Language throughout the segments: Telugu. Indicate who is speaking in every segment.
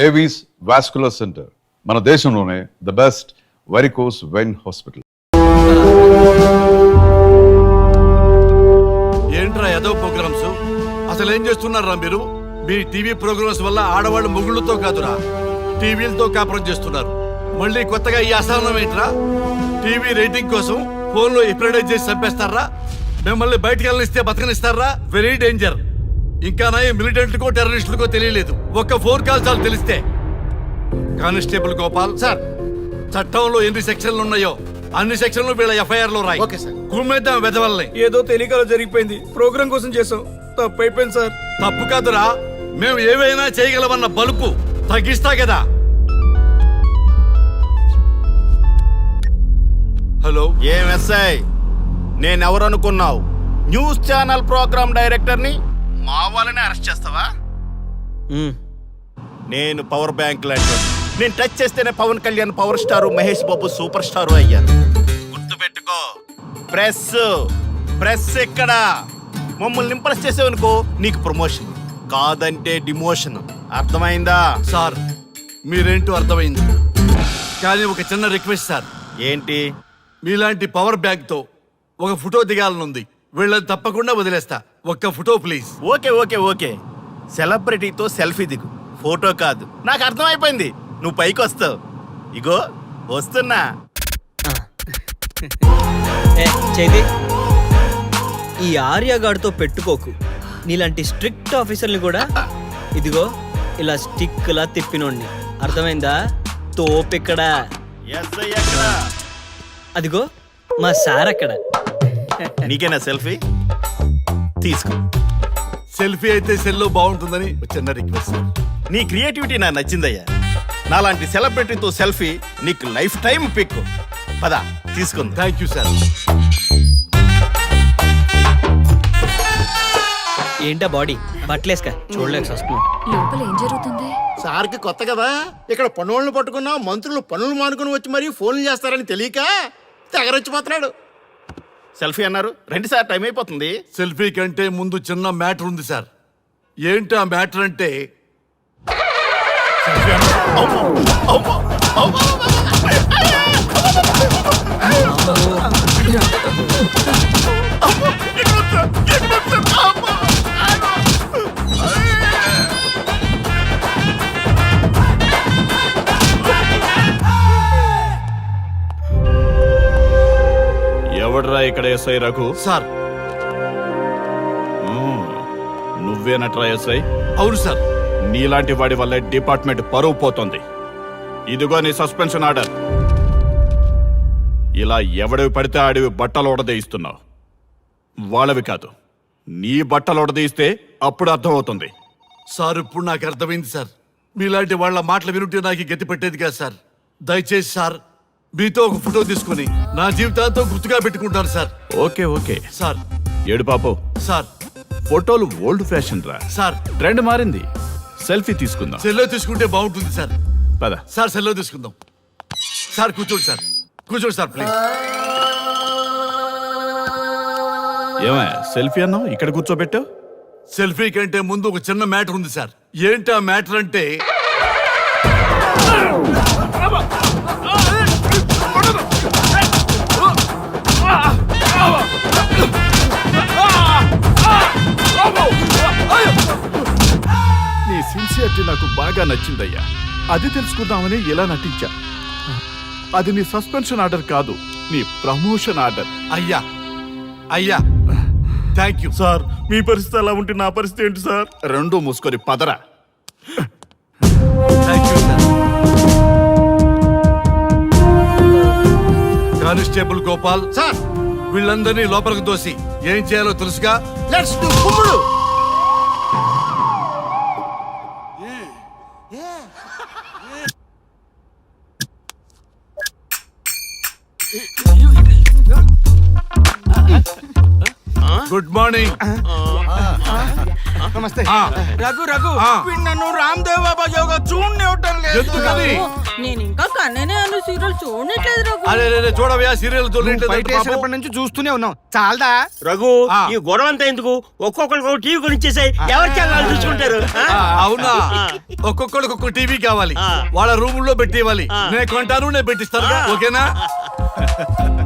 Speaker 1: ఏవీస్ వాస్కులర్ సెంటర్, మన దేశంలోనే the best varicose vein hospital.
Speaker 2: ఏంట్రా ఏదో ప్రోగ్రామ్స్? అసలు ఏం చేస్తున్నారా మీరు? మీ టీవీ ప్రోగ్రామ్స్ వల్ల ఆడవాళ్ళు మొగుళ్ళతో కాదురా, టీవీలతో కాపురం చేస్తున్నారు. మళ్ళీ కొత్తగా ఈ అసహనం ఏంట్రా? టీవీ రేటింగ్ కోసం ఫోన్లో ఎప్రిడైజ్ చేసి చంపేస్తారా? మిమ్మల్ని బయటకు వెళ్ళనిస్తే బతకనిస్తారా? Very danger. ఇంకా నయం మిలిటెంట్లకో టెర్రరిస్టులకో తెలియలేదు, ఒక్క ఫోన్ కాల్ చాలు తెలిస్తే. కానిస్టేబుల్ గోపాల్ సార్, చట్టంలో ఎన్ని సెక్షన్లు ఉన్నాయో అన్ని సెక్షన్లు వీళ్ళ ఎఫ్ఐఆర్ లో రాయి. కుమ్మేద్దాం వెదవల్ని.
Speaker 3: ఏదో తెలియకలో జరిగిపోయింది, ప్రోగ్రామ్ కోసం చేసాం, తప్పు అయిపోయింది సార్.
Speaker 2: తప్పు కాదురా, మేము ఏవైనా చేయగలమన్న బలుపు తగ్గిస్తా కదా. హలో,
Speaker 4: ఏం ఎస్ఐ, నేనెవరనుకున్నావు? న్యూస్ ఛానల్ ప్రోగ్రామ్ డైరెక్టర్ని, మా వాళ్ళని అరెస్ట్ చేస్తావా? నేను పవర్ బ్యాంక్ లాంటి, నేను టచ్ చేస్తేనే Pawan Kalyan power star, Mahesh Babu super star అయ్యారు. గుర్తుపెట్టుకో, ప్రెస్ ఎక్కడ మమ్మల్ని ఇంప్రెస్ చేసేవనుకో నీకు ప్రమోషన్, కాదంటే డిమోషన్. అర్థమైందా?
Speaker 2: సార్ మీరేంటో అర్థమైంది, కానీ ఒక చిన్న రిక్వెస్ట్ సార్.
Speaker 4: ఏంటి?
Speaker 2: మీలాంటి పవర్ బ్యాంక్ తో ఒక ఫోటో దిగాలనుంది, వీళ్ళని తప్పకుండా వదిలేస్తా. ఒక్క ఫోటో ప్లీజ్.
Speaker 4: ఓకే సెలబ్రిటీతో సెల్ఫీ దిగు, ఫోటో కాదు. నాకు అర్థమైపోయింది, నువ్వు పైకి వస్తావు. ఇగో వస్తున్నా.
Speaker 3: చేది, ఈ ఆర్యగాడితో పెట్టుకోకు. నీలాంటి స్ట్రిక్ట్ ఆఫీసర్ని కూడా ఇదిగో ఇలా స్టిక్లా తిప్పినోడిని. అర్థమైందా? తోపెక్కడ? అదిగో మా సార్ అక్కడ.
Speaker 4: నీకేనా సెల్ఫీ? తీసుకో.
Speaker 2: సెల్ఫీ అయితే సెల్లో బాగుంటుందని చిన్న రిక్వెస్ట్.
Speaker 4: నీ క్రియేటివిటీ నాకు నచ్చిందయ్యా. నాలాంటి సెలబ్రిటీతో సెల్ఫీ నీకు లైఫ్ టైం పిక్. పద తీసుకుంది.
Speaker 2: Thank you sir.
Speaker 3: ఏంటా బాడీ బట్టలేసుక చూడలేక వస్తున్నాం.
Speaker 5: లోపల ఏం జరుగుతుంది?
Speaker 4: సార్కి కొత్త కదా, ఇక్కడ పనులను పట్టుకున్నా మంత్రులు పనులు మానుకుని వచ్చి మరీ ఫోన్లు చేస్తారని తెలియక తెగరొచ్చిపోతున్నాడు. సెల్ఫీ అన్నారు, రండి సార్, టైం అయిపోతుంది.
Speaker 2: సెల్ఫీ కంటే ముందు చిన్న మ్యాటర్ ఉంది సార్. ఏంటి ఆ మ్యాటర్ అంటే,
Speaker 4: ఎవడ్రా ఇక్కడ ఎస్ఐ రఘు?
Speaker 2: సార్
Speaker 4: నువ్వేనట్రా ఎస్ఐ?
Speaker 2: అవును సార్.
Speaker 4: నీలాంటి వాడి వల్ల డిపార్ట్మెంట్ పరువు పోతుంది. ఇదిగో నీ సస్పెన్షన్ ఆర్డర్. ఇలా ఎవడివి పడితే ఆడివి బట్టలు ఉడదీయిస్తున్నావు. వాళ్ళవి కాదు, నీ బట్టలు ఉడదీయిస్తే అప్పుడు అర్థమవుతుంది.
Speaker 2: సార్ ఇప్పుడు నాకు అర్థమైంది సార్. మీలాంటి వాళ్ళ మాటలు వినుంటే నాకు గతి పెట్టేది కాదు సార్. దయచేసి సార్, మీతో ఒక ఫోటో తీసుకుని నా జీవితాంతో గుర్తుగా పెట్టుకుంటాను సార్.
Speaker 4: Okay
Speaker 2: sir.
Speaker 4: ఏడు పాపం
Speaker 2: సార్,
Speaker 4: ఫోటోలు ఓల్డ్ ఫ్యాషన్ రా
Speaker 2: సార్.
Speaker 4: ట్రెండ్ మారింది, సెల్ఫీ తీసుకుందాం.
Speaker 2: సెల్లో తీసుకుంటే బాగుంటుంది సార్.
Speaker 4: పద
Speaker 2: సార్, సెల్లో తీసుకుందాం. సార్ కూర్చోండి సార్, కూర్చోండి సార్ ప్లీజ్.
Speaker 4: ఏమయ్యా సెల్ఫీ అన్నావు, ఇక్కడ కూర్చోబెట్టావు?
Speaker 2: సెల్ఫీ కంటే ముందు ఒక చిన్న మ్యాటర్ ఉంది సార్. ఏంటి ఆ మ్యాటర్ అంటే,
Speaker 4: నీ సిన్సియరిటీ నాకు బాగా నచ్చిందయ్యా. అది తెలుసుకుందామని ఇలా నటించా. అది నీ సస్పెన్షన్ ఆర్డర్ కాదు, నీ ప్రమోషన్ ఆర్డర్.
Speaker 2: అయ్యా థ్యాంక్ యూ
Speaker 4: సార్. మీ పరిస్థితి అలా ఉంటే నా పరిస్థితి ఏంటి సార్? రెండు మూసుకొని పదరా.
Speaker 2: Thank you sir. Constable Gopal
Speaker 4: sir,
Speaker 2: వీళ్ళందరినీ లోపలికి తోసి ఏం చేయాలో తెలుసుగా.
Speaker 4: లెట్స్ డు కుమ్ముడు.
Speaker 2: Good morning.
Speaker 3: నమస్తే.
Speaker 2: ఆ,
Speaker 3: రఘు
Speaker 2: ఆ.
Speaker 3: నన్ను రామ్దేవ్ బాబా యోగా చూడనివ్వటం లేదు.
Speaker 2: ఎందుకని?
Speaker 5: నేను ఇంకా కన్ననే అను సీరియల్ చూడట్లేదు రఘు.
Speaker 2: అరే రే చూడవయ్యా సీరియల్
Speaker 3: బయట వేసినప్పటి నుంచి చూస్తూనే ఉన్నాం చాలదా?
Speaker 6: రఘు ఈ గొడవ అంతా ఎందుకు? ఒక్కొక్కరికి టీవీ కొనిచ్చేసాయి, ఎవరి ఛానల్ చూసుకుంటారు.
Speaker 2: అవునా, ఒక్కొక్కడికి ఒక్కొక్క టీవీ కావాలి, వాళ్ళ రూమ్ లో పెట్టివ్వాలి. నేను కొంటాను, నేను పెట్టిస్తాను, ఓకేనా?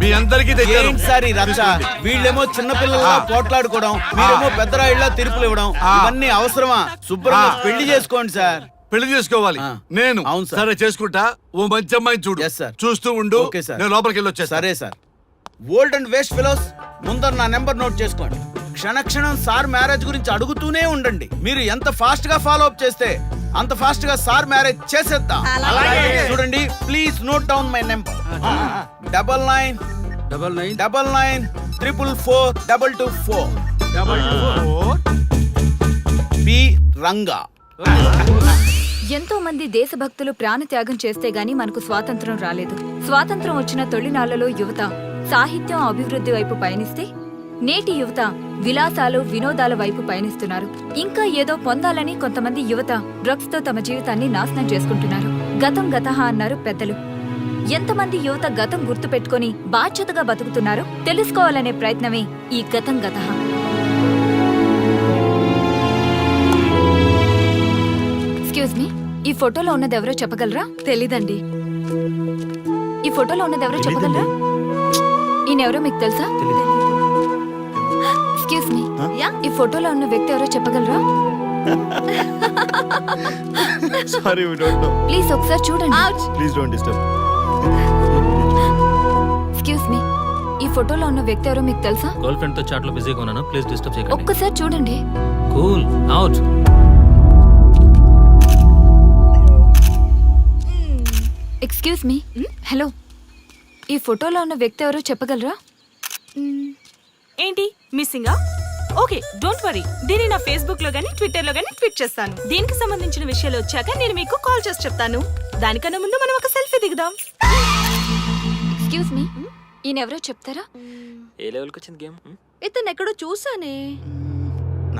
Speaker 2: మీ అందరికీ తెచ్చాను.
Speaker 7: ఏంటి సార్ ఈ రచ్చ? వీళ్ళేమో చిన్న పిల్లల్లా పోట్లాడుకోవడం, మీరేమో పెద్దరాయిళ్ళ తీర్పులు ఇవ్వడం, ఇవన్నీ అవసరమా? శుభ్రంగా పెళ్లి చేసుకోండి సార్.
Speaker 2: పెళ్లి చేసుకోవాలి నేను.
Speaker 7: అవును సార్.
Speaker 2: సరే చేసుకుంటా. ఓ మంచి అమ్మాయిని చూడు.
Speaker 7: Yes, sir.
Speaker 2: చూస్తూ ఉండు.
Speaker 7: Okay, sir.
Speaker 2: నేను లోపలికి వెళ్ళి వచ్చేస్తా.
Speaker 7: సరే sir. Old and waste fellows, ముందర నా నెంబర్ నోట్ చేసుకోండి. క్షణక్షణం సార్ మ్యారేజ్ గురించి అడుగుతూనే ఉండండి. మీరు ఎంత ఫాస్ట్ గా ఫాలో అప్ చేస్తే అంత ఫాస్ట్ గా సార్ మ్యారేజ్ చేసేద్దాం.
Speaker 5: అలాగే.
Speaker 7: చూడండి, please note down my number. 9999442224. P Ranga.
Speaker 8: ఎంతో మంది దేశభక్తులు ప్రాణత్యాగం చేస్తే గాని మనకు స్వాతంత్రం రాలేదు. స్వాతంత్రం వచ్చిన తొలినాళ్లలో యువత సాహిత్యం అభివృద్ధి వైపు పయనిస్తే నేటి యువత విలాసాలు వినోదాల వైపు పయనిస్తున్నారు. ఇంకా ఏదో పొందాలని కొంతమంది యువత డ్రగ్స్ తో తమ జీవితాన్ని నాశనం చేసుకుంటున్నారు. గతం గతహ అన్నారు పెద్దలు. ఎంతమంది యువత గతం గుర్తు పెట్టుకుని బాధ్యతగా బతుకుతున్నారో తెలుసుకోవాలనే ప్రయత్నమే ఈ గతం గతహ. ఎక్స్క్యూజ్ మీ, ఈ ఫోటోలో ఉన్నది ఎవరో చెప్పగలరా? తెలీదండి. ఈ ఫోటోలో ఉన్నది ఎవరో చెప్పగలరా? ఈయనెవరో మీకు తెలుసా? ఎక్స్క్యూజ్ మీ, ఈ ఫోటోలో ఉన్న వ్యక్తి ఎవరో చెప్పగలరా?
Speaker 9: Sorry, we don't know.
Speaker 8: Please ఒకసారి చూడండి.
Speaker 9: Please don't disturb.
Speaker 8: Excuse me, ఈ ఫోటోలో ఉన్న వ్యక్తి ఎవరో మీకు తెలుసా?
Speaker 10: గర్ల్ ఫ్రెండ్ తో చాట్ లో బిజీగా ఉన్నాను, ప్లీజ్ డిస్టర్బ్ చేయకండి.
Speaker 8: ఒక్కసారి చూడండి.
Speaker 10: Cool out.
Speaker 8: Excuse me, hello, ఈ ఫోటోలో ఉన్న వ్యక్తి ఎవరో చెప్పగలరా?
Speaker 5: ఏంటి మిస్సింగా? Okay, don't worry. దీన్ని నా ఫేస్బుక్ లో గానీ ట్విట్టర్ లో గానీ ట్వీట్ చేస్తాను. దీనికి సంబంధించిన విషయాలు వచ్చాక నేను మీకు కాల్ చేసి చెప్తాను. దానికన్నా ముందు మనం ఒక సెల్ఫీ దిగుదాం.
Speaker 8: ఎక్స్క్యూజ్ మీ, ఈయన ఎవరో చెప్తారా?
Speaker 10: ఏ లెవెల్కి వచ్చింది గేమ్?
Speaker 5: ఇతను ఎక్కడో చూసానే.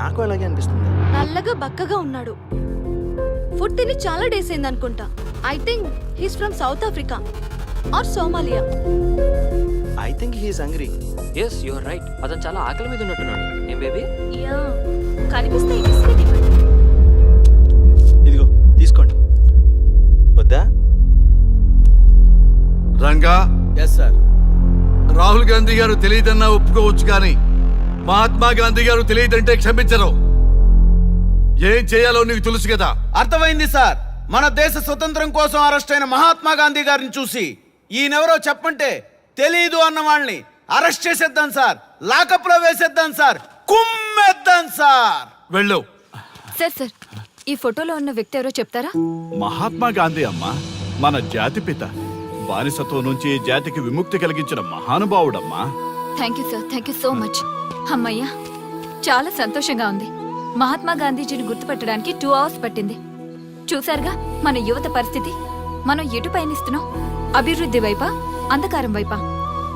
Speaker 9: నాకు అలాగే అనిపిస్తుంది.
Speaker 5: నల్లగా బక్కగా ఉన్నాడు. ఫుడ్ తిని చాలా డేస్ అయింది అనుకుంటా. I think he's from South Africa or Somalia.
Speaker 9: I think he is hungry.
Speaker 10: Yes you are right, అతను చాలా ఆకలి మీద ఉన్నట్టున్నాడు. ఏం బేబీ?
Speaker 5: యా, కనిపిస్తే ఈ బిస్కెట్ ఇవ్వండి.
Speaker 9: ఇదిగో తీసుకోండి. వద్దా?
Speaker 2: Ranga,
Speaker 7: yes sir.
Speaker 2: రాహుల్ గాంధీ గారు తెలియదన్నా ఒప్పుకోవచ్చు, కానీ మహాత్మా గాంధీ గారు తెలియదంటే క్షమించరు. ఏం చేయాలో నీకు తెలుసు కదా.
Speaker 7: అర్థమైంది సార్. మన దేశ స్వతంత్రం కోసం అరెస్ట్ అయిన మహాత్మా గాంధీ గారిని చూసి ఈయనెవరో చెప్పంటే తెలీదు అన్న వాళ్ళని అరెస్ట్ చేసేద్దాం సార్. లాకప్ లో వేసేద్దాం సార్. కుమ్మేద్దాం సార్.
Speaker 2: వెళ్ళు.
Speaker 8: సార్ సార్, ఈ ఫోటోలో ఉన్న వ్యక్తి ఎవరో చెప్తారా?
Speaker 4: మహాత్మా గాంధీ అమ్మా, మన జాతిపిత. బానిసత్వం నుంచి జాతికి విముక్తి కలిగించిన మహానుభావుడమ్మా.
Speaker 8: Thank you sir, thank you so much. అమ్మయ్యా, చాలా సంతోషంగా ఉంది. మహాత్మా గాంధీజీని గుర్తుపెట్టడానికి 2 hours పట్టింది. చూసారుగా మన యువత పరిస్థితి. మనం ఎటు పయనిస్తున్నాం? అభివృద్ధి వైపా, అంధకారం వైపా?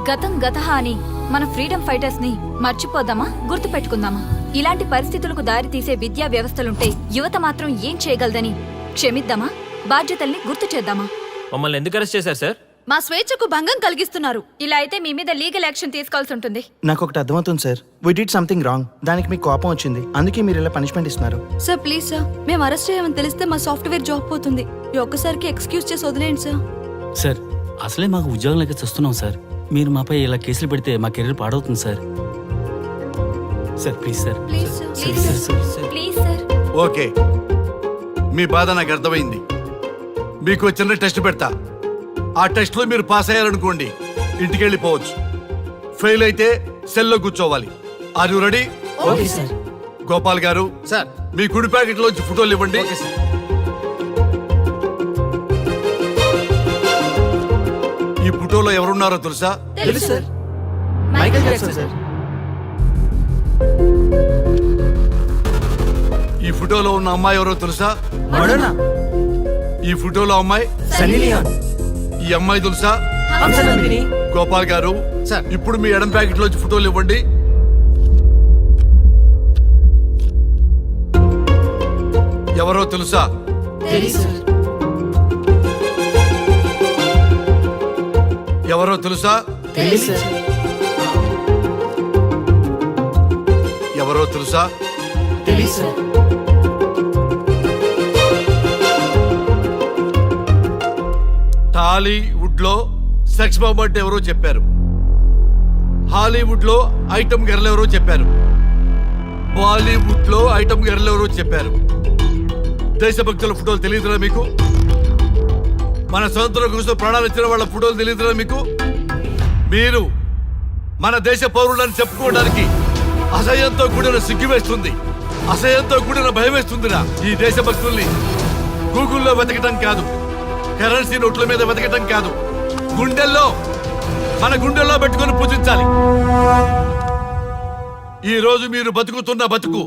Speaker 8: గతం గతహ అని మన ఫ్రీడమ్ ఫైటర్స్ ని మర్చిపోదామా, గుర్తు పెట్టుకుందామా? ఇలాంటి పరిస్థితులకు దారి తీసే విద్యా వ్యవస్థలుంటే యువత మాత్రం ఏం చేయగలదని క్షమిద్దామా, బాధ్యతల్ని గుర్తు చేద్దామా?
Speaker 10: మమ్మల్ని ఎందుకు అరెస్ట్ చేశారు సార్?
Speaker 8: మా స్వేచ్ఛకు భంగం కలిగిస్తున్నారు. ఇలా అయితే మీ మీద లీగల్ యాక్షన్ తీసుకోవాల్సి ఉంటుంది.
Speaker 9: నాకు ఒకటి అర్థమవుతుంది sir. We did something wrong. దానికి మీకు కోపం వచ్చింది, అందుకే మీరు ఇలా పనిష్మెంట్ ఇస్తున్నారు.
Speaker 5: సార్ ప్లీజ్ సార్, మేము అరెస్ట్ చేయమని తెలిస్తే మా సాఫ్ట్వేర్ జాబ్ పోతుంది. ఈ ఒక్కసారికి ఎక్స్క్యూజ్ చేసి వదిలేండి సార్.
Speaker 11: సార్, అసలే మాకు ఉద్యోగం లేక చూస్తున్నాం సార్. మీరు మాపై ఇలా కేసులు పెడితే మా కెరీర్ పాడవుతుంది sir. Sir please sir.
Speaker 8: Please sir, please sir, please sir.
Speaker 2: Okay, మీ బాధ నాకు అర్థమైంది. మీకు చిన్న టెస్ట్ పెడతా. ఆ టెస్ట్ లో మీరు పాస్ అయ్యారనుకోండి, ఇంటికి వెళ్ళిపోవచ్చు. ఫెయిల్ అయితే సెల్లో కూర్చోవాలి. Are you ready?
Speaker 11: Okay sir.
Speaker 2: Gopal గారు సార్, మీ కుడి ప్యాకెట్ లోంచి ఫోటోలు ఇవ్వండి. ఈ ఫోటోలో ఎవరున్నారో తెలుసా?
Speaker 11: తెలుసు సార్. Michael Jackson sir.
Speaker 2: ఈ ఫోటోలో ఉన్న అమ్మాయి ఎవరో తెలుసా?
Speaker 11: మడోనా.
Speaker 2: ఈ ఫోటోలో అమ్మాయి
Speaker 11: సన్నీ లియోన్.
Speaker 2: ఈ అమ్మాయి తెలుసా?
Speaker 11: హంసనందిని.
Speaker 2: గోపాల్ గారు సార్, ఇప్పుడు మీ ఎడం ప్యాకెట్ లోంచి ఫోటోలు ఇవ్వండి. ఎవరో తెలుసా?
Speaker 11: తెలుసు సార్.
Speaker 2: ఎవరో తెలుసా? ఎవరో తెలుసా? టాలీవుడ్ లో సెక్స్ బాంబ్ అంటే ఎవరో చెప్పారు. హాలీవుడ్ లో ఐటమ్ గర్ల్ ఎవరో చెప్పారు. బాలీవుడ్ లో ఐటమ్ గర్ల్ ఎవరో చెప్పారు. దేశభక్తుల ఫోటోలు తెలియదురా మీకు? మన స్వతంత్రం కోసం ప్రాణాలు ఇచ్చిన వాళ్ళ ఫోటోలు తెలియదురా మీకు? మీరు మన దేశ పౌరులని చెప్పుకోవడానికి అసహ్యంతో కూడిన సిగ్గు వేస్తుంది, అసహ్యంతో కూడిన భయం వేస్తుందిరా. ఈ దేశభక్తుల్ని గూగుల్లో వెతకటం కాదు, కరెన్సీ నోట్ల మీద వెతకటం కాదు, మన గుండెల్లో పెట్టుకొని పూజించాలి. ఈ రోజు మీరు బతుకుతున్న బతుకు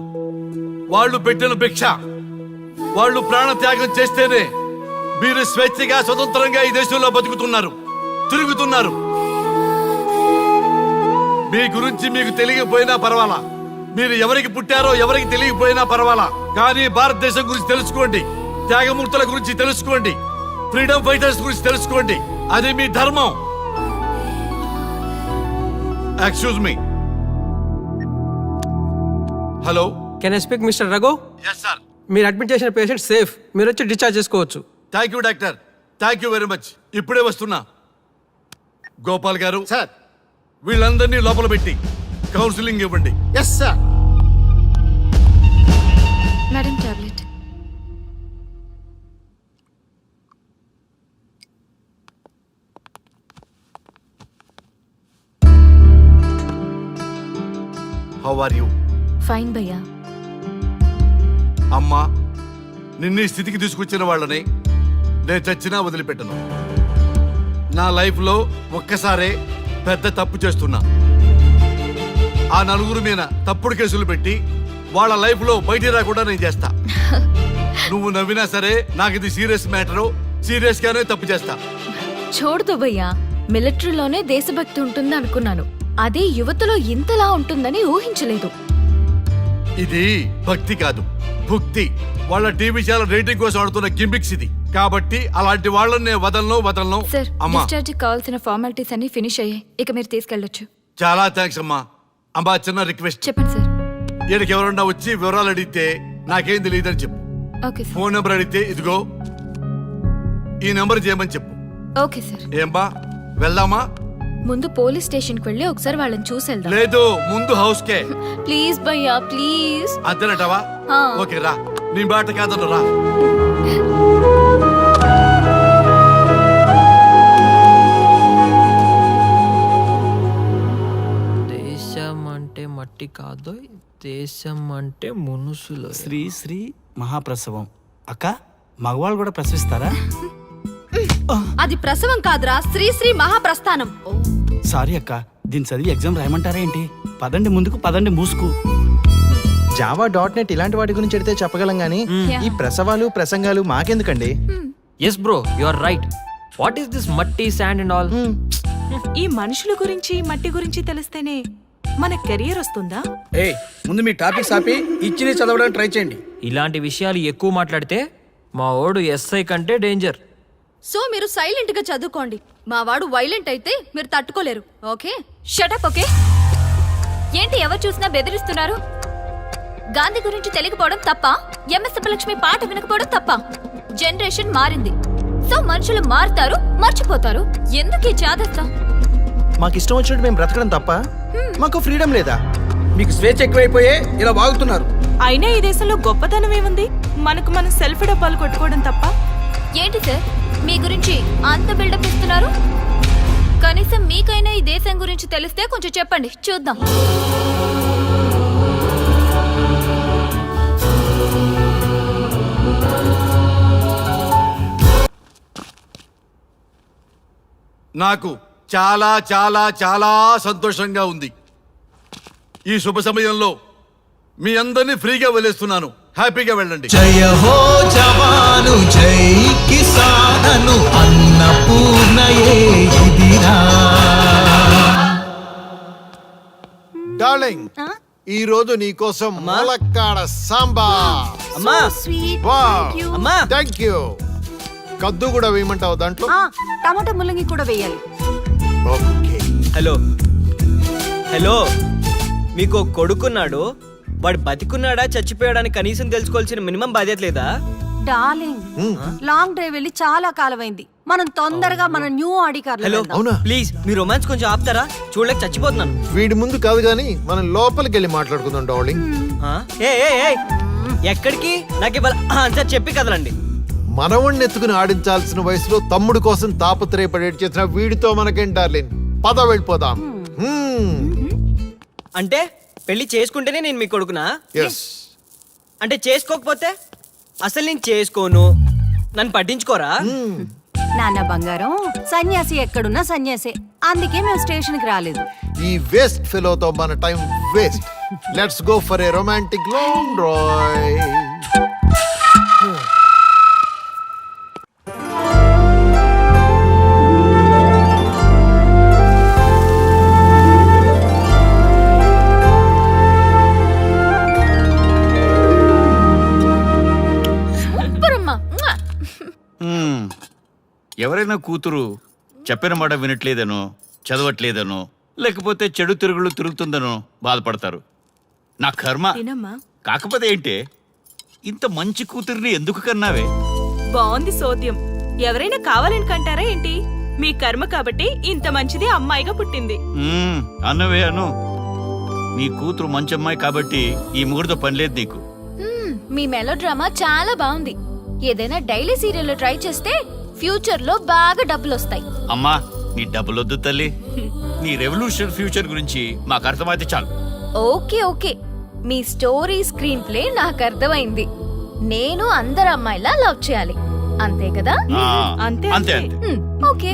Speaker 2: వాళ్ళు పెట్టిన భిక్ష. వాళ్ళు ప్రాణ త్యాగం చేస్తేనే మీరు స్వేచ్ఛగా స్వతంత్రంగా ఈ దేశంలో బతుకుతున్నారు, తిరుగుతున్నారు. మీ గురించి మీకు తెలియకపోయినా పర్వాలా, మీరు ఎవరికి పుట్టారో ఎవరికి తెలియకపోయినా పర్వాలా, కానీ భారతదేశం గురించి తెలుసుకోండి, త్యాగమూర్తుల గురించి తెలుసుకోండి, ఫ్రీడమ్ ఫైటర్స్ గురించి తెలుసుకోండి. అది మీ ధర్మం. Excuse me. Hello,
Speaker 3: can I speak Mister Raghu?
Speaker 2: Yes sir.
Speaker 3: మీరు అడ్మిట్ చేసిన పేషెంట్ సేఫ్, మీరు వచ్చి డిశ్చార్జ్ చేసుకోవచ్చు.
Speaker 2: Thank you doctor, thank you very much. ఇప్పుడే వస్తున్నా. గోపాల్ గారు
Speaker 7: సార్.
Speaker 2: వీళ్ళందరినీ లోపల పెట్టి కౌన్సిలింగ్ ఇవ్వండి.
Speaker 7: Yes sir.
Speaker 8: Madam tablet.
Speaker 2: How are you?
Speaker 8: Fine భయ్యా.
Speaker 2: అమ్మా, నిన్ను ఈ స్థితికి తీసుకొచ్చిన వాళ్ళని నేను చచ్చినా వదిలిపెట్టను. నా లైఫ్లో ఒక్కసారే పెద్ద తప్పు చేస్తున్నా. ఆ నలుగురు మీద తప్పుడు కేసులు పెట్టి వాళ్ళ లైఫ్లో బయటికి రాకుండా నేను చేస్తా. నువ్వు నవ్వినా సరే నాకు ఇది సీరియస్ మ్యాటరు, సీరియస్ గానే తప్పు చేస్తా.
Speaker 8: చూడదు భయ్యా, మిలిటరీలోనే దేశభక్తి ఉంటుంది అనుకున్నాను, అదే యువతలో ఇంతలా ఉంటుందని ఊహించలేదు.
Speaker 2: ఇది భక్తి కాదు, భుక్తి. వాళ్ళ టీవీ ఛానల్ రేటింగ్ కోసం ఆడుతున్న గిమిక్స్ ఇది. కాబట్టి అలాంటి వాళ్ళని నేను వదలను.
Speaker 8: సార్,
Speaker 2: అమ్మా,
Speaker 8: డిశ్చార్జ్ కావాల్సిన ఫార్మాలిటీస్ అన్ని ఫినిష్ అయ్యాయి, ఇక మీరు తీసుకెళ్ళొచ్చు.
Speaker 2: చాలా థ్యాంక్స్ అమ్మా. అమ్మా, చిన్న రిక్వెస్ట్.
Speaker 8: చెప్పండి సార్.
Speaker 2: ఈయనకి ఎవరన్నా వచ్చి వివరాలు అడిగితే నాకేం తెలియదని చెప్పు.
Speaker 8: Okay sir.
Speaker 2: ఫోన్ నెంబర్ అడిగితే ఇదిగో ఈ నెంబర్ చేయమని చెప్పు.
Speaker 8: Okay sir.
Speaker 2: ఏంబా, వెళ్దామా?
Speaker 8: ముందు పోలీస్ స్టేషన్కి వెళ్ళి ఒకసారి వాళ్ళని చూసి వెళ్దాం.
Speaker 2: లేదు, ముందు హౌస్ కే.
Speaker 8: ప్లీజ్ భయ్యా, ప్లీజ్.
Speaker 2: అంతేనటవా? ఓకే రా, నీ బాట కాదను రా.
Speaker 10: దేశం అంటే మట్టి కాదు, దేశం అంటే మనుషులు.
Speaker 11: శ్రీ శ్రీ మహాప్రసవం. అక్క, మగవాళ్ళు కూడా ప్రసవిస్తారా?
Speaker 8: అది ప్రసవం కాదురా, శ్రీ శ్రీ మహాప్రస్థానం.
Speaker 11: సారీ అక్క, దీన్ని చదివి ఎగ్జామ్ రాయమంటారా ఏంటి? పదండి ముందుకు, పదండి మూసుకు.
Speaker 9: java.net ఇలాంటి వాటి గురించి అడిగితే చెప్పగలం గానీ ఈ ప్రసవాలు ప్రసంగాలు మాకెందుకండి?
Speaker 10: Yes bro, you are right. What is this మట్టి, శాండ్ అండ్ ఆల్?
Speaker 5: ఈ మనుషుల గురించి మట్టి గురించి తెలిస్తేనే మన కెరియర్ వస్తుందా?
Speaker 3: ఏయ్, ముందు మీ టాపిక్స్ ఆపి ఇచ్చి చదవడానికి ట్రై చేయండి.
Speaker 10: ఇలాంటి విషయాలు ఎక్కువ మాట్లాడితే మా ఓడు ఎస్ఐ కంటే డేంజర్.
Speaker 8: సో మీరు సైలెంట్ గా చదువుకోండి. మా వాడు వైలెంట్ అయితే మీరు తట్టుకోలేరు. Okay, shut up. ఓకే, ఏంటి ఎవరు చూసినా బెదిరిస్తున్నారు? గాంధీ గురించి తెలియకపోవడం తప్ప, ఎంఎస్ సుబ్బలక్ష్మి పాట వినకపోవడం తప్ప? జనరేషన్ మారింది, సో మనుషులు మారుతారు, మర్చిపోతారు. ఎందుకు ఈ చాదస్తం?
Speaker 9: మాకు ఇష్టం వచ్చినట్టు మేము బ్రతకడం తప్ప మాకు ఫ్రీడమ్ లేదా?
Speaker 3: మీకు స్వేచ్ఛ ఎక్కువైపోయే ఇలా వాగుతున్నారు.
Speaker 5: అయినా ఈ దేశంలో గొప్పతనం ఏముంది? మనకు మనం సెల్ఫ్ డబ్బాలు కొట్టుకోవడం తప్ప.
Speaker 8: ఏంటి సార్ మీ గురించి అంత బిల్డప్ ఇస్తున్నారు? కనీసం మీకైనా ఈ దేశం గురించి తెలిస్తే కొంచెం చెప్పండి, చూద్దాం.
Speaker 2: నాకు చాలా చాలా చాలా సంతోషంగా ఉంది. ఈ శుభ సమయంలో మీ అందరినీ ఫ్రీగా వదిలేస్తున్నాను. హ్యాపీగా వెళ్ళండి.
Speaker 12: జయ హో జవాను జై కిసానను అన్నపూర్ణయే ఇదిరా.
Speaker 13: డార్లింగ్, ఈ రోజు నీకోసం ములక్కాడ సాంబా.
Speaker 3: అమ్మా, అమ్మా,
Speaker 13: థ్యాంక్ యూ. కద్దు కూడా వేయమంటావు దాంట్లో?
Speaker 5: టమాటా ముల్లంగి కూడా వేయాలి.
Speaker 13: ఓకే.
Speaker 10: హలో హలో, మీకు ఒక కొడుకున్నాడు, వాడు బతికున్నాడా చచ్చిపోయాడని కనీసం తెలుసుకోవాల్సిన మినిమం బాధ్యత లేదా?
Speaker 5: డార్లింగ్, లాంగ్ డ్రైవ్ వెళ్ళి చాలా కాలమైంది. మనం తొందరగా మన new Audi car.
Speaker 10: Hello, please me romance కొంచెం ఆపుతారా? చూడలేక చచ్చిపోతున్నాను.
Speaker 13: వీడి ముందు కాదు గాని మనం లోపలికి వెళ్ళి మాట్లాడుకుందాం డార్లింగ్.
Speaker 10: ఆ? ఏ ఏ ఏ, ఎక్కడికి? నాకు ఇవాళ ఆన్సర్ చెప్పి కదలండి.
Speaker 13: మనవణ్ణి ఎత్తుకుని ఆడించాల్సిన వయసులో తమ్ముడు కోసం తాపత్రయపడేట్ చేసిన వీడితో మనకేం డార్లింగ్? పద వెళ్ళిపోదాం.
Speaker 10: అంటే పెళ్లి చేసుకుంటేనే నేను మీ కొడుకునా?
Speaker 13: ఎస్.
Speaker 10: అంటే చేసుకోకపోతే? అసలు నేను చేసుకోను, నన్ను పట్టించుకోరా?
Speaker 5: నాన్న బంగారం, సన్యాసి ఎక్కడున్నా సన్యాసే. అందుకే మేము స్టేషన్ కి రాలేదు.
Speaker 13: ఈ వేస్ట్ ఫెలోతో మన time waste. Let's go for a romantic long drive.
Speaker 11: ఎవరైనా కూతురు చెప్పిన మాట వినట్లేదనో, చదవట్లేదనో, లేకపోతే చెడు తిరుగులు తిరుగుతుందనో బాధపడతారు. నా కర్మ. కాకపోతే ఏంటే, ఇంత మంచి కూతురిని ఎందుకు కన్నావే?
Speaker 5: బాగుంది సోద్యం. ఎవరైనా కావాలని కంటారా ఏంటి? మీ కర్మ కాబట్టి ఇంత మంచిది అమ్మాయిగా పుట్టింది.
Speaker 11: అన్నవే అను. నీ కూతురు మంచి అమ్మాయి కాబట్టి ఈ ముగ్గురితో పనిలేదు నీకు.
Speaker 8: మీ మెలో డ్రామా చాలా బాగుంది. ఏదైనా డైలీ సీరియల్ ట్రై చేస్తే ఫ్యూచర్ లో బాగా డబ్బులు వస్తాయి.
Speaker 11: అమ్మా, నీ డబ్బులొద్దు తల్లి. నీ రెవల్యూషన్ ఫ్యూచర్ గురించి మాకు అర్థమైతే చాలు.
Speaker 8: ఓకే ఓకే, మీ స్టోరీ స్క్రీన్ ప్లే నాకు అర్థమైంది. నేను అందరు అమ్మాయిలా లవ్ చేయాలి, అంతే కదా?
Speaker 11: అంతే అంతే.
Speaker 8: Okay,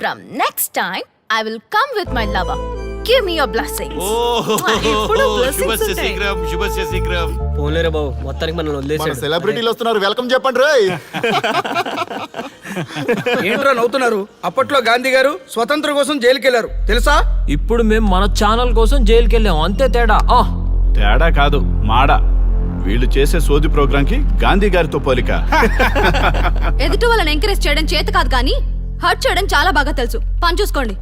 Speaker 8: from next time I will come with my lover. Give me your blessings.
Speaker 11: శుభస్య శీఘ్రం, శుభస్య శీఘ్రం.
Speaker 10: పోలేరా బాబు, మొత్తానికి మనం వదిలేసాడు.
Speaker 13: సెలబ్రిటీలు వస్తున్నారు, వెల్కమ్ చెప్పండి రేయ్.
Speaker 3: ఏంట్రా నవ్వుతున్నారు? అప్పట్లో గాంధీ గారు స్వతంత్రం కోసం జైలుకి వెళ్ళారు తెలుసా?
Speaker 10: ఇప్పుడు మేము మన ఛానల్ కోసం జైలుకి వెళ్ళాం, అంతే తేడా.
Speaker 4: తేడా కాదు, మాడ. వీళ్ళు చేసే సోది ప్రోగ్రామ్ కి గాంధీ గారితో పోలిక.
Speaker 8: ఎదుటి వాళ్ళని ఎంకరేజ్ చేయడం చేత కాదు కానీ హర్ట్ చేయడం చాలా బాగా తెలుసు. పని చూసుకోండి.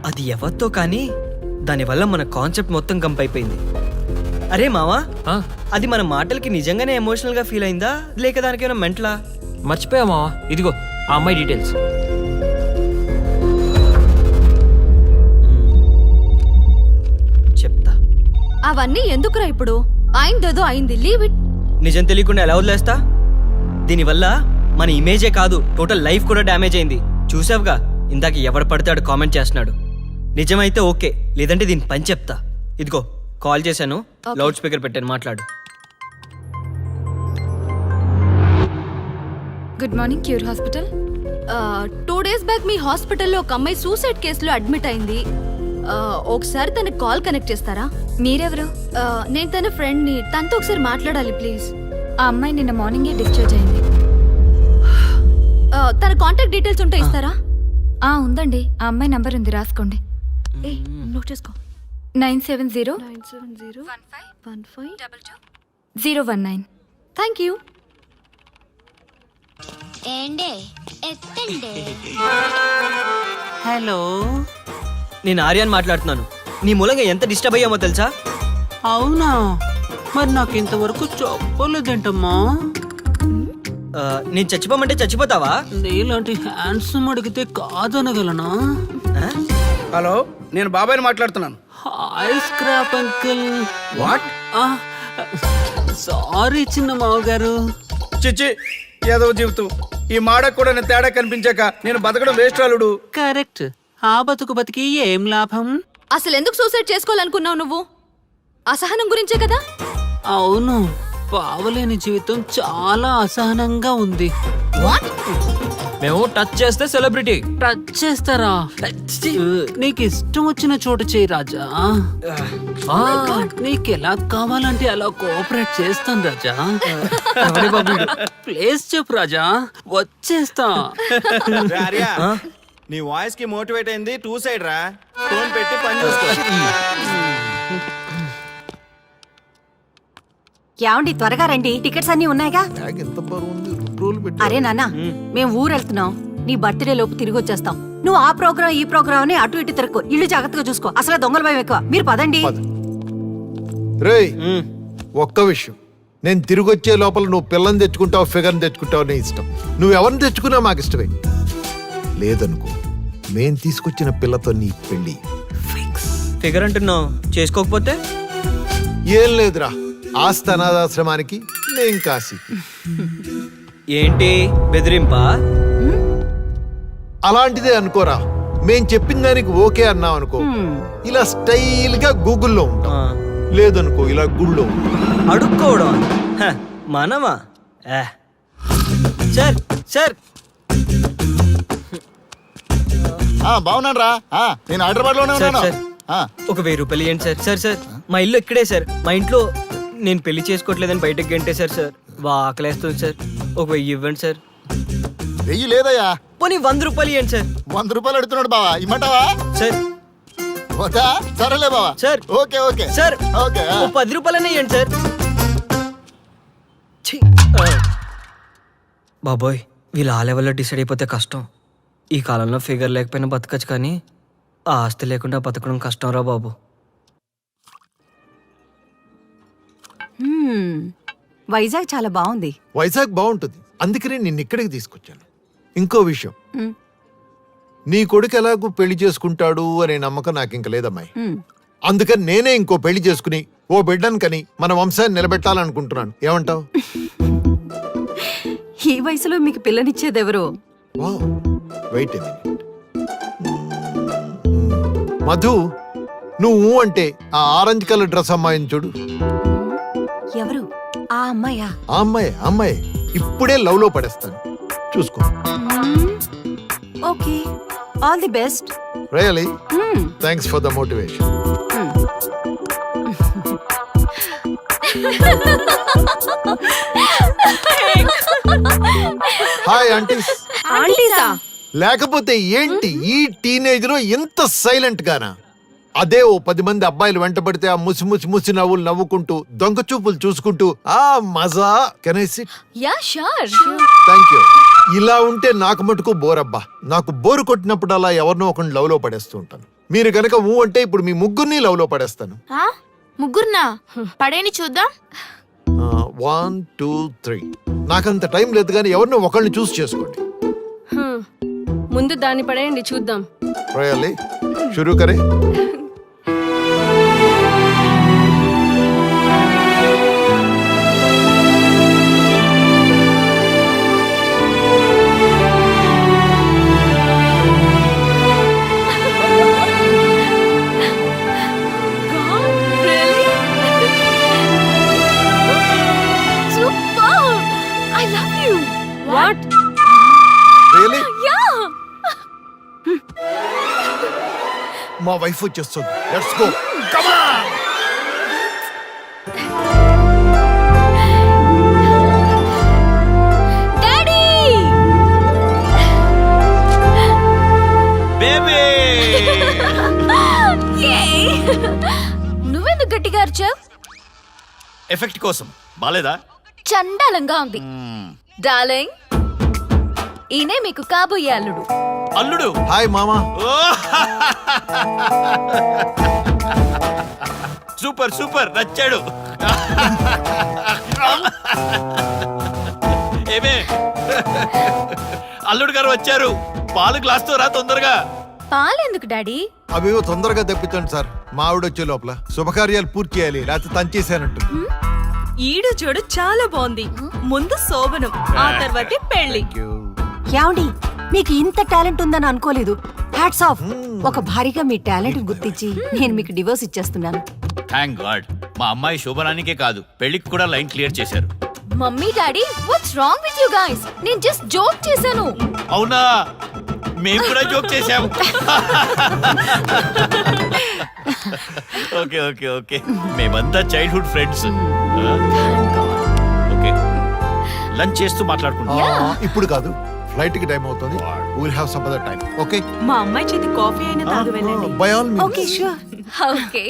Speaker 10: అది ఎవరితో కానీ దానివల్ల మన కాన్సెప్ట్ మొత్తం కంప్ అయిపోయింది. అరే మావా, అది మన మాటలకి నిజంగానే ఎమోషనల్ గా ఫీల్ అయిందా, లేక దానికైనా మెంటలా? మర్చిపోయా మావా, ఇదిగో ఆ అమ్మాయి డీటెయిల్స్. చెప్తా.
Speaker 8: అవన్నీ ఎందుకురా ఇప్పుడు? అయిందేదో అయింది, లీవ్ ఇట్.
Speaker 10: నిజం తెలియకుండా ఎలా వదిలేస్తా? దీనివల్ల మన ఇమేజే కాదు, టోటల్ లైఫ్ కూడా డ్యామేజ్ అయింది. చూసావుగా, ఇందాక ఎవడు పడితే కామెంట్ చేస్తున్నాడు. నిజమైతే ఓకే, లేదంటే దీని పని చెప్తా. ఇదిగో కాల్ చేశాను, లౌడ్ స్పీకర్ పెట్టాను, మాట్లాడు.
Speaker 8: Good morning, cure hospital. 2 days back మీ హాస్పిటల్లో ఒక అమ్మాయి సూసైడ్ కేసులో అడ్మిట్ అయింది. ఒకసారి తనకి కాల్ కనెక్ట్ చేస్తారా? మీరెవరు? నేను తన ఫ్రెండ్ని, తనతో ఒకసారి మాట్లాడాలి ప్లీజ్. ఆ అమ్మాయి నిన్న మార్నింగే డిశ్చార్జ్ అయింది. తన కాంటాక్ట్ డీటెయిల్స్ ఉంటే ఇస్తారా? ఉందండి, ఆ అమ్మాయి నంబర్ ఉంది, రాసుకోండి. నోట్ చేసుకో. 9701515019. Thank you.
Speaker 10: హలో, నేను ఆర్యాన్ మాట్లాడుతున్నాను. నీ మూలంగా ఎంత డిస్టర్బ్ అయ్యామో తెలుసా?
Speaker 6: అవునా? మరి నాకు ఇంతవరకు చెప్పలేదేంటమ్మా?
Speaker 10: నేను చచ్చిపోమంటే చచ్చిపోతావా?
Speaker 6: నీలాంటి హ్యాండ్సమ్ అడిగితే కాదనగలనా?
Speaker 3: హలో, నేను బాబాయ్ని మాట్లాడుతున్నాను.
Speaker 6: Hi scrap uncle.
Speaker 3: What?
Speaker 6: Sorry చిన్న మావగారు.
Speaker 3: చిచ్చి, ఏదో జీవితం. ఈ మాడకు కూడా నేను తేడా కనిపించాక నేను బతకడం వేస్ట్ రాలుడు.
Speaker 6: కరెక్ట్. ఆ బతుకు బతికి ఏం లాభం?
Speaker 8: అసలు ఎందుకు సూసైడ్ చేసుకోవాలనుకున్నావు నువ్వు? అసహనం గురించే కదా?
Speaker 6: అవును, పావలేని జీవితం చాలా అసహనంగా ఉంది.
Speaker 10: మేము టచ్ చేస్తే సెలబ్రిటీ.
Speaker 6: టచ్ చేస్తారా? నీకు ఇష్టం వచ్చిన చోట చేయి రాజా. నీకు ఎలా కావాలంటే అలా కోఆపరేట్ చేస్తాను రాజా. ప్లేస్ చెప్పు రాజా, వచ్చేస్తా.
Speaker 7: నీ వాయిస్ కి మోటివేట్ అయింది 2 సైడ్ రా. ఫోన్ పెట్టి పని చూసుకో.
Speaker 5: ఏమండి త్వరగా రండి, టికెట్స్ అన్ని ఉన్నాయిగా.
Speaker 13: బ్యాగ్ ఎంత బరువు ఉంది, 2 రోజులు పెట్టి.
Speaker 5: అరే నాన్న, మేము ఊరెళ్తున్నాం, నీ బర్త్డే లోపు తిరిగి వచ్చేస్తాం. నువ్వు ఆ ప్రోగ్రామ్ ఈ ప్రోగ్రామ్ అని అటు ఇటు తిరక్కు, ఇల్లు జాగ్రత్తగా చూసుకో. అసలు దొంగల భయం ఎక్కువ. మీరు పదండి.
Speaker 13: రేయ్ ఒక్క విషయం, నేను తిరిగి వచ్చే లోపల నువ్వు పిల్లని తెచ్చుకుంటావు, ఫిగర్ని తెచ్చుకుంటావు, నీ ఇష్టం. నువ్వు ఎవరిని తెచ్చుకున్నా మాకు ఇష్టమే. లేదనుకో, మేం తీసుకొచ్చిన పిల్లతో నీ పెళ్లి ఫిక్స్.
Speaker 10: ఫిగర్ అంటున్నావు, చేసుకోకపోతే?
Speaker 13: ఏం లేదురా, ఆస్తి అనాథాశ్రమానికి, నేను కాశీకి.
Speaker 10: ఏంటి బెదిరింపా?
Speaker 13: అలాంటిదే అనుకోరా. మేం చెప్పిన దానికి ఓకే అన్నావు అనుకో, ఇలా స్టైల్ గా గూగుల్లో ఉంటాం. లేదనుకో, ఇలా గుళ్ళో ఉంటాం.
Speaker 10: అడుక్కోవడం హ, మనమా? సార్ సార్
Speaker 12: బాగున్నాను రా, నేను హైదరాబాద్ లోనే
Speaker 10: సార్,
Speaker 12: ఉన్నాను.
Speaker 10: సార్, ఒక 1000 రూపాయలు ఇవ్వండి సార్. సార్ సార్, మా ఇల్లు ఇక్కడే సార్. మా ఇంట్లో నేను పెళ్లి చేసుకోవట్లేదని బయటకు గంటేశారు సార్. ఆకలేస్తుంది సార్, ఒక 1000 ఇవ్వండి సార్.
Speaker 12: 1000 లేదయ్యా,
Speaker 10: పోనీ 100 రూపాయలు ఇవ్వండి సార్.
Speaker 12: 100 రూపాయలు అడుగుతున్నాడు బావా, ఇమ్మంటావా?
Speaker 10: సార్
Speaker 12: ఓదా, సరేలే బావా.
Speaker 10: Sir
Speaker 12: okay okay
Speaker 10: sir,
Speaker 12: okay.
Speaker 10: ఓ 10 రూపాయలనే ఇవ్వండి సార్. ఛీ! బాబోయ్, వీళ్ళు ఆ లెవెల్లో డిసైడ్ అయిపోతే కష్టం. ఈ కాలంలో ఫిగర్ లేకపోయినా బతకచ్చు, కానీ ఆ ఆస్తి లేకుండా బతకడం కష్టం రా బాబు.
Speaker 5: వైజాగ్ చాలా బాగుంది.
Speaker 13: వైజాగ్ బాగుంటుంది, అందుకనే నిన్ను ఇక్కడికి తీసుకొచ్చాను. ఇంకో విషయం, నీ కొడుకు ఎలాగూ పెళ్లి చేసుకుంటాడు అనే నమ్మకం నాకు ఇంక లేదమ్మాయి. అందుకని నేనే ఇంకో పెళ్లి చేసుకుని ఓ బిడ్డను కని మన వంశాన్ని నిలబెట్టాలనుకుంటున్నాను. ఏమంటావు?
Speaker 5: ఈ వయసులో మీకు పిల్లనిచ్చేదెవరు?
Speaker 13: వెయిట్ మధు, నువ్వు అంటే ఆ ఆరెంజ్ కలర్ డ్రెస్ అమ్మాయిని చూడు.
Speaker 5: ఎవరు ఆ అమ్మాయా?
Speaker 13: ఆ అమ్మాయి ఇప్పుడే లవ్ లో పడేస్తాను, చూసుకో.
Speaker 5: Okay, all the best.
Speaker 13: Really thanks for the motivation. Hi aunties.
Speaker 5: ఆంటీసా?
Speaker 13: లేకపోతే ఏంటి ఈ టీనేజ్ లో ఇంత సైలెంట్ గానా? అదే ఓ 10 మంది అబ్బాయిలు వెంట పడితే ఆ ముసి నవ్వులు నవ్వుకుంటూ దొంగ చూపులు చూసుకుంటూ ఆ మజా. Can I SIT?
Speaker 8: Yeah sure.
Speaker 13: Thank you. ఇలా ఉంటే నాకు మటుకు బోరబ్బా. నాకు బోరు కొట్టినప్పుడు అలా ఎవరినో ఒకరిని లవ్ లో పడేస్తూ ఉంటాను. మీరు గనక ఊ అంటే ఇప్పుడు మీ ముగ్గురిని లవ్ లో పడేస్తాను.
Speaker 5: ముగ్గురునా? పడేని చూద్దాం.
Speaker 13: 1 2 3. నాకంత టైం లేదు, కానీ ఎవరినో ఒకరిని చూస్ చేసుకోండి.
Speaker 5: ముందు దాన్ని పడేయండి చూద్దాం.
Speaker 13: రియల్లీ? షురూ కరే.
Speaker 5: What?
Speaker 13: Really?
Speaker 5: Yeah.
Speaker 13: మా వైఫ్ వచ్చేస్తుంది. Let's go. Come on.
Speaker 8: Daddy!
Speaker 11: Baby!
Speaker 8: నువ్వెందుకు గట్టిగా అరిచావు?
Speaker 11: ఎఫెక్ట్ కోసం. బాలేదా?
Speaker 8: చండాలంగా ఉంది. డార్లింగ్, ఈయనే మీకు కాబోయే అల్లుడు.
Speaker 11: అల్లుడు?
Speaker 13: హాయ్ మామా.
Speaker 11: సూపర్ సూపర్, నచ్చాడు. ఏమే, అల్లుడు గారు వచ్చారు. పాలు గ్లాస్ తో రా తొందరగా.
Speaker 8: పాలెందుకు డాడీ?
Speaker 13: అవేవో తొందరగా తెప్పించండి సార్, మా ఆవిడ వచ్చే లోపల శుభకార్యాలు పూర్తి చేయాలి, లేకపోతే తంచేసానంటు.
Speaker 5: ఈడు చూడు చాలా బాగుంది. ముందు శోభనం, ఆ తర్వాతే పెళ్లి.
Speaker 14: ఏమండి, మీకు ఇంత టాలెంట్ ఉందని అనుకోలేదు. Hats off. ఒక భారీగా మీ టాలెంట్ గుర్తించి నేను మీకు డివోర్స్ ఇచ్చేస్తున్నాను.
Speaker 11: Thank God. మా అమ్మాయి శోభనానికే కాదు, పెళ్లికి కూడా లైన్ క్లియర్ చేశారు.
Speaker 8: Mummy daddy, what's wrong with you guys? నేను జస్ట్ జోక్ చేశాను.
Speaker 11: అవునా? మేము కూడా జోక్ చేశాము. ఓకే ఓకే ఓకే, మేమంతా చైల్డ్హుడ్ ఫ్రెండ్స్. ఓకే, లంచ్ చేస్తూ మాట్లాడుకుంటాం.
Speaker 13: ఇప్పుడు కాదు, ఫ్లైట్ కి టైం అవుతుంది. Will have some other time. Okay?
Speaker 5: మా అమ్మాయి చేతి కాఫీ అయినా తాగు వెళ్ళండి.
Speaker 13: By all means.
Speaker 14: Okay sure.
Speaker 8: Okay.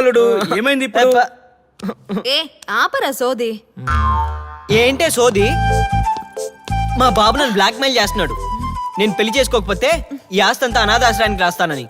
Speaker 3: అల్లుడు ఏమైంది ఇప్పుడు
Speaker 8: ఏ ఆపరా సోది.
Speaker 10: ఏంటే సోది? మా బాబు నన్ను బ్లాక్మెయిల్ చేస్తున్నాడు. నేను పెళ్లి చేసుకోకపోతే ఈ ఆస్తి అంతా అనాథాశ్రయానికి రాస్తానని.